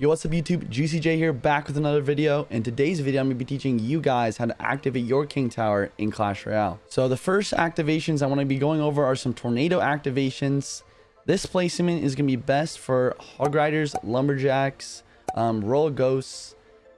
Yo, what's up YouTube? GCJ here, back with another video. In today's video, I'm going to be teaching you guys how to activate your King Tower in Clash Royale. So the first activations I want to be going over are some tornado activations. This placement is going to be best for Hog Riders, Lumberjacks, Royal Ghosts,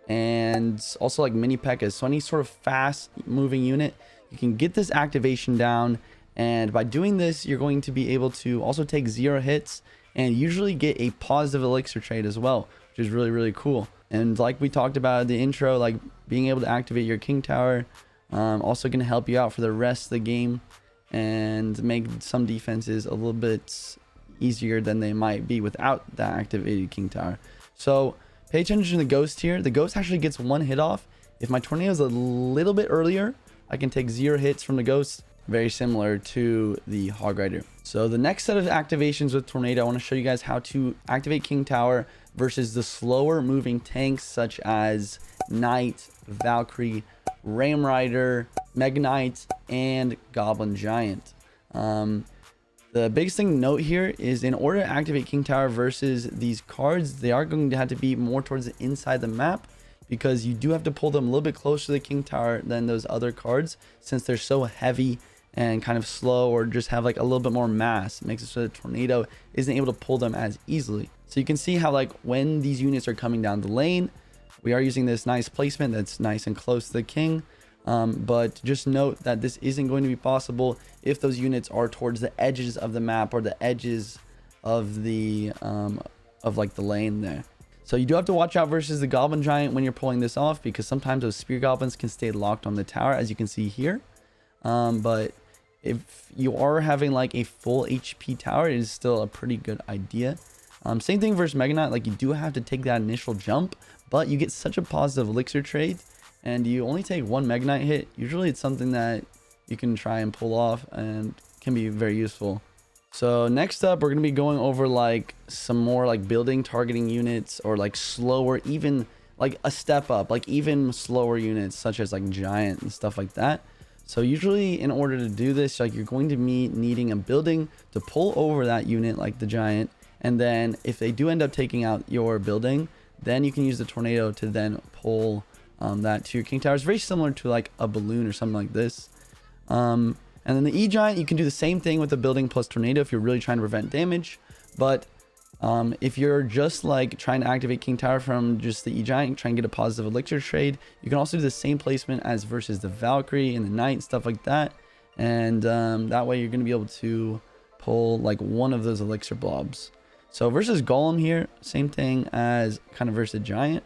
and also like mini P.E.K.K.A.s. So any sort of fast moving unit, you can get this activation down. And by doing this, you're going to be able to also take 0 hits and usually get a positive elixir trade as well, which is really cool. And like we talked about in the intro, like being able to activate your King Tower, also going to help you out for the rest of the game and make some defenses a little bit easier than they might be without that activated King Tower. So pay attention to the Ghost here. The Ghost actually gets 1 hit off. If my tornado is a little bit earlier, I can take 0 hits from the Ghost. Very similar to the Hog Rider. So the next set of activations with Tornado, I want to show you guys how to activate King Tower versus the slower moving tanks such as Knight, Valkyrie, Ram Rider, Mega Knight, and Goblin Giant. The biggest thing to note here is in order to activate King Tower versus these cards, they are going to have to be more towards the inside the map, because you do have to pull them a little bit closer to the King Tower than those other cards, since they're so heavy and kind of slow, or just have like a little bit more mass. It makes it so the tornado isn't able to pull them as easily. So you can see how like when these units are coming down the lane, we are using this nice placement that's nice and close to the king. But just note that this isn't going to be possible if those units are towards the edges of the map or the edges of the like the lane there. So you do have to watch out versus the Goblin Giant when you're pulling this off, because sometimes those Spear Goblins can stay locked on the tower, as you can see here. But if you are having like a full HP tower, it is still a pretty good idea. Same thing versus Mega Knight. Like, you do have to take that initial jump, but you get such a positive elixir trade, and you only take 1 Mega Knight hit. Usually it's something that you can try and pull off and can be very useful. So next up, we're going to be going over like some more like building targeting units, or like slower, even like a step up, like even slower units such as like Giant and stuff like that. So usually in order to do this, like you're going to be needing a building to pull over that unit like the Giant. And then if they do end up taking out your building, then you can use the tornado to then pull that to your King Tower. It's very similar to like a balloon or something like this. And then the E-Giant, you can do the same thing with the building plus tornado if you're really trying to prevent damage. But if you're just like trying to activate King Tower from just the E-Giant, try and get a positive elixir trade, you can also do the same placement as versus the Valkyrie and the Knight, stuff like that. And that way you're going to be able to pull like one of those elixir blobs. So versus Golem here, same thing as kind of versus Giant.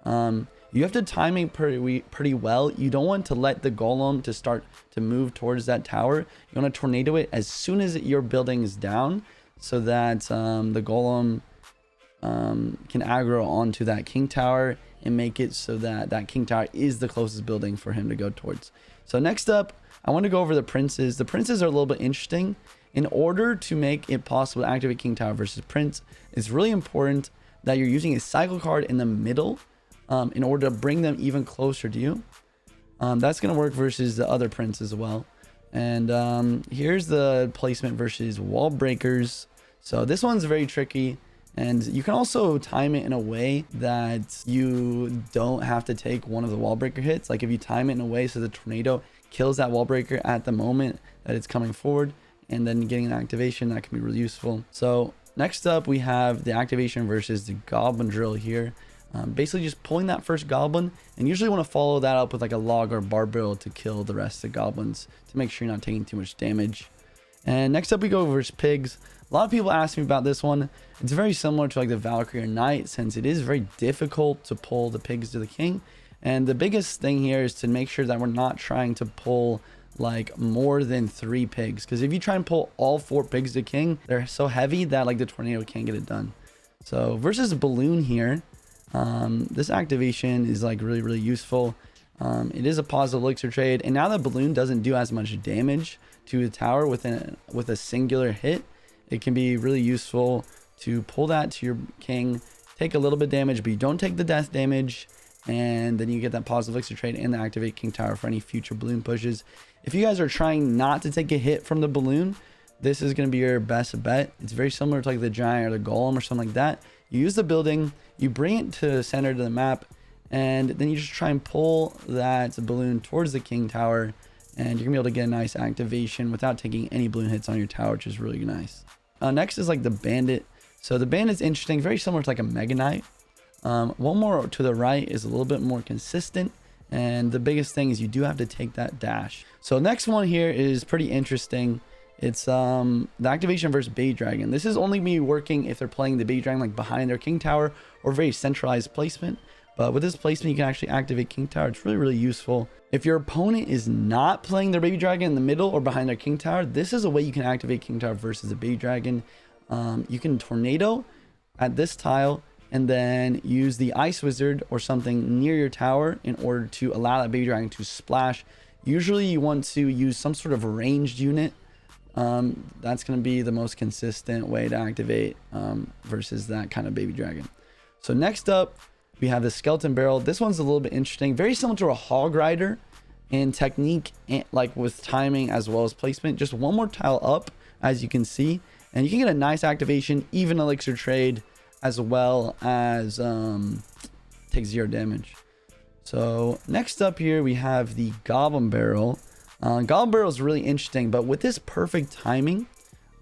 You have to time it pretty well. You don't want to let the Golem to start to move towards that tower. You want to tornado it as soon as your building is down, so that the Golem can aggro onto that King Tower and make it so that that King Tower is the closest building for him to go towards. So next up, I want to go over the Princes. The Princes are a little bit interesting. In order to make it possible to activate King Tower versus Prince, it's really important that you're using a cycle card in the middle in order to bring them even closer to you. That's going to work versus the other Prince as well. And here's the placement versus Wall Breakers. So this one's very tricky, and you can also time it in a way that you don't have to take one of the Wall Breaker hits. Like if you time it in a way so the tornado kills that Wall Breaker at the moment that it's coming forward, and then getting an activation, that can be really useful. So next up, we have the activation versus the Goblin Drill here. Basically just pulling that first goblin, and usually want to follow that up with like a log or barbell to kill the rest of the goblins to make sure you're not taking too much damage. And next up, we go versus pigs. A lot of people ask me about this one. It's very similar to like the Valkyrie or Knight, since it is very difficult to pull the pigs to the king. And the biggest thing here is to make sure that we're not trying to pull like more than 3 pigs, because if you try and pull all 4 pigs to king, they're so heavy that like the tornado can't get it done. So versus balloon here, this activation is like really useful. It is a positive elixir trade, and now that balloon doesn't do as much damage to the tower with a singular hit, it can be really useful to pull that to your king, take a little bit damage, but you don't take the death damage, and then you get that positive elixir trade and the activate King Tower for any future balloon pushes. If you guys are trying not to take a hit from the balloon, this is going to be your best bet. It's very similar to like the Giant or the Golem or something like that. You use the building, you bring it to the center of the map, and then you just try and pull that balloon towards the king tower, and you're gonna be able to get a nice activation without taking any balloon hits on your tower, which is really nice. Next is like the bandit. So the bandit's interesting, very similar to like a Mega Knight. One more to the right is a little bit more consistent, and the biggest thing is you do have to take that dash. So next one here is pretty interesting. It's the activation versus Baby Dragon. This is only me working if they're playing the Baby Dragon like behind their king tower or very centralized placement. But with this placement, you can actually activate king tower. It's really useful. If your opponent is not playing their Baby Dragon in the middle or behind their king tower, this is a way you can activate king tower versus the Baby Dragon. You can tornado at this tile and then use the ice wizard or something near your tower in order to allow that Baby Dragon to splash. Usually you want to use some sort of ranged unit. That's going to be the most consistent way to activate versus that kind of Baby Dragon. So next up, we have the skeleton barrel. This one's a little bit interesting, very similar to a hog rider in technique, and like with timing as well as placement. Just one more tile up, as you can see, and you can get a nice activation, even elixir trade, as well as take 0 damage. So next up here we have the goblin barrel. Goblin barrel is really interesting, but with this perfect timing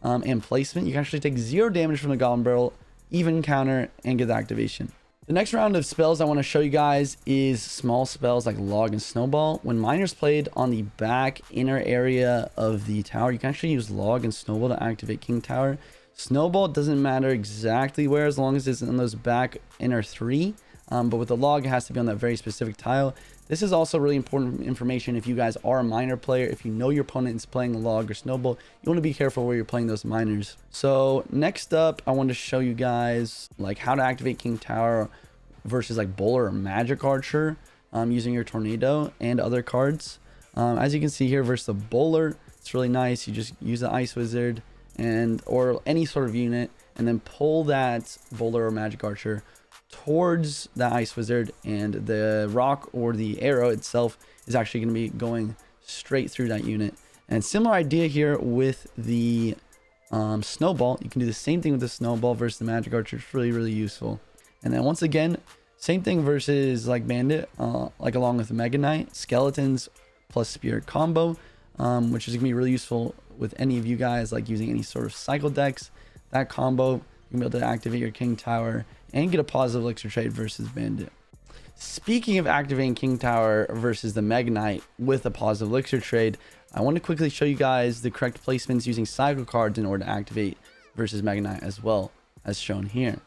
and placement, you can actually take 0 damage from the goblin barrel, even counter, and get the activation. The next round of spells I want to show you guys is small spells like log and snowball. When miners played on the back inner area of the tower, you can actually use log and snowball to activate king tower. Snowball doesn't matter exactly where, as long as it's in those back inner 3. But with the log, it has to be on that very specific tile. This is also really important information if you guys are a miner player. If you know your opponent is playing a log or snowball, you want to be careful where you're playing those miners. So next up, I want to show you guys like how to activate king tower versus like bowler or magic archer using your tornado and other cards. As you can see here versus the bowler, it's really nice. You just use the ice wizard and or any sort of unit and then pull that bowler or magic archer towards the ice wizard, and the rock or the arrow itself is actually going to be going straight through that unit. And similar idea here with the snowball. You can do the same thing with the snowball versus the magic archer. It's really useful. And then once again, same thing versus like bandit, like along with the Mega Knight, skeletons plus spirit combo, which is gonna be really useful with any of you guys like using any sort of cycle decks. That combo, you can be able to activate your king tower and get a positive elixir trade versus bandit. Speaking of activating king tower versus the Mega Knight with a positive elixir trade, I want to quickly show you guys the correct placements using cycle cards in order to activate versus Mega Knight as well as shown here.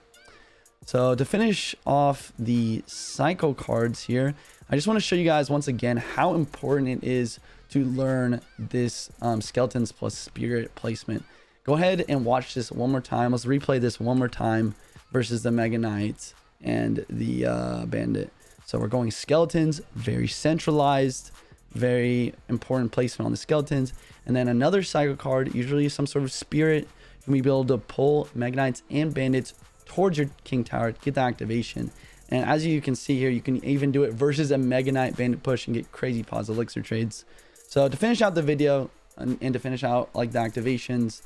So to finish off the cycle cards here, I just want to show you guys once again how important it is to learn this skeletons plus spirit placement. Go ahead and watch this one more time. Let's replay this one more time versus the Mega Knight and the bandit. So we're going skeletons, very centralized, very important placement on the skeletons, and then another cycle card, usually some sort of spirit. You'll be able to pull Mega Knights and bandits towards your king tower to get the activation. And as you can see here, you can even do it versus a Mega Knight bandit push and get crazy positive elixir trades. So to finish out the video and to finish out like the activations,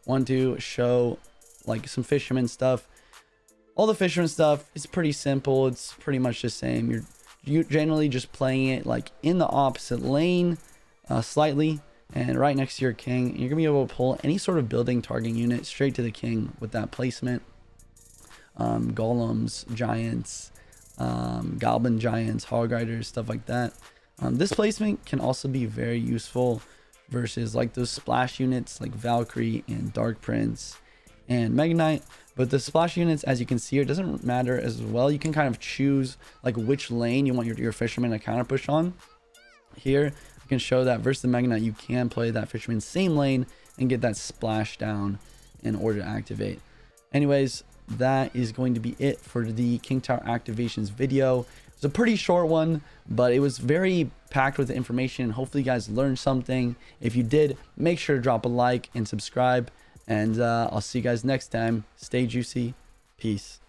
want to show like some fisherman stuff. All the fisherman stuff is pretty simple. It's pretty much the same. You're generally just playing it like in the opposite lane slightly and right next to your king. You're gonna be able to pull any sort of building targeting unit straight to the king with that placement. Golems, giants, goblin giants, hog riders, stuff like that. This placement can also be very useful versus like those splash units like Valkyrie and Dark Prince and Mega Knight. But the splash units, as you can see here, doesn't matter as well. You can kind of choose like which lane you want your fisherman to counter push on. Here you can show that versus the Mega Knight, you can play that fisherman same lane and get that splash down in order to activate. Anyways, that is going to be it for the king tower activations video. It's a pretty short one, but it was very packed with information. Hopefully you guys learned something. If you did, make sure to drop a like and subscribe, and I'll see you guys next time. Stay juicy. Peace.